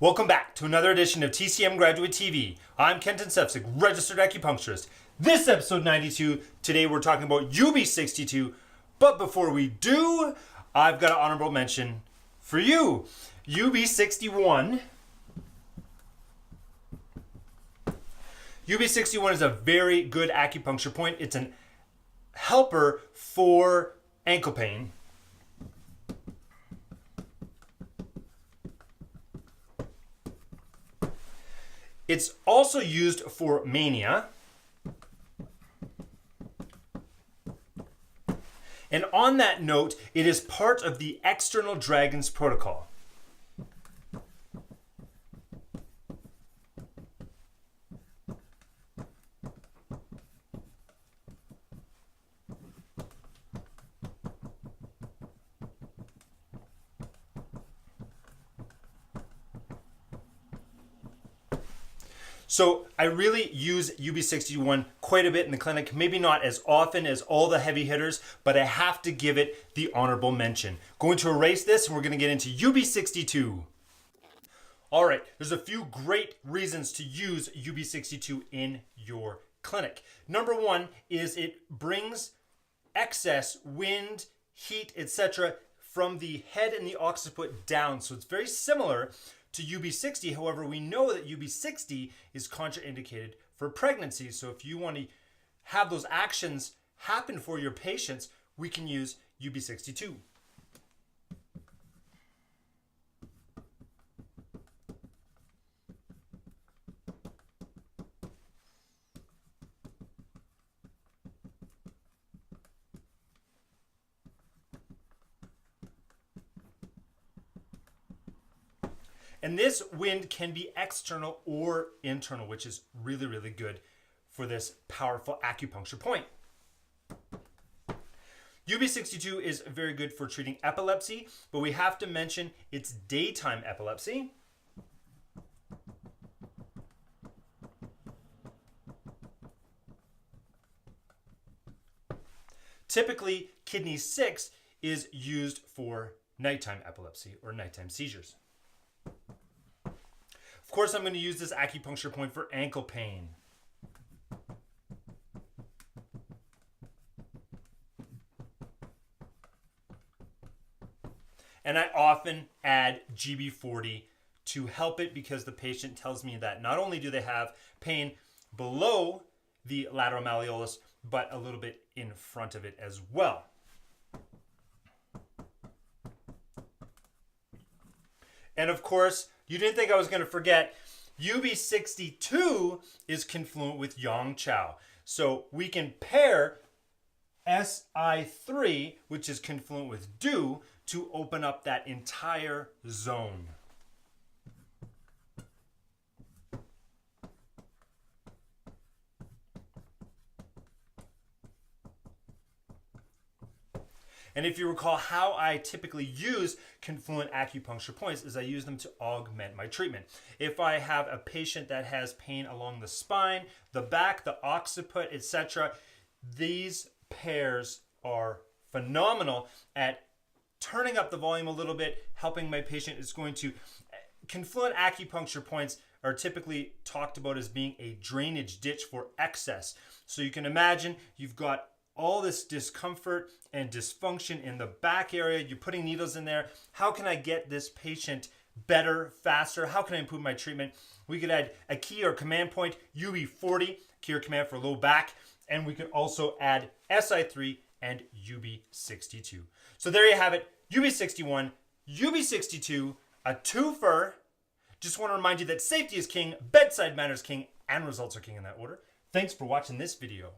Welcome back to another edition of TCM Graduate TV. I'm Kenton Sefcik, registered acupuncturist. This is episode 92. Today we're talking about UB62. But before we do, I've got an honorable mention for you. UB61. UB61 is a very good acupuncture point. It's an helper for ankle pain. It's also used for mania. And on that note, it is part of the external dragons protocol. So I really use UB61 quite a bit in the clinic, maybe not as often as all the heavy hitters, but I have to give it the honorable mention. Going to erase this and we're going to get into UB62. All right, there's a few great reasons to use UB62 in your clinic. Number one is it brings excess wind, heat, etc. from the head and the occiput down. So it's very similar to UB60. However, we know that UB60 is contraindicated for pregnancy. So if you want to have those actions happen for your patients, we can use UB62. And this wind can be external or internal, which is really, really good for this powerful acupuncture point. UB62 is very good for treating epilepsy, but we have to mention it's daytime epilepsy. Typically, kidney 6 is used for nighttime epilepsy or nighttime seizures. Of course, I'm going to use this acupuncture point for ankle pain. And I often add GB40 to help it because the patient tells me that not only do they have pain below the lateral malleolus, but a little bit in front of it as well. And of course, you didn't think I was going to forget, UB62 is confluent with Yang Chao. So we can pair SI3, which is confluent with Du, to open up that entire zone. And if you recall, how I typically use confluent acupuncture points is I use them to augment my treatment. If I have a patient that has pain along the spine, the back, the occiput, etc., these pairs are phenomenal at turning up the volume a little bit, helping my patient. It's going to, confluent acupuncture points are typically talked about as being a drainage ditch for excess. So you can imagine you've got all this discomfort and dysfunction in the back area. You're putting needles in there. How can I get this patient better, faster? How can I improve my treatment? We could add a key or command point, UB40, key or command for low back. And we could also add SI3 and UB62. So there you have it, UB61, UB62, a twofer. Just want to remind you that safety is king, bedside manner is king, and results are king in that order. Thanks for watching this video.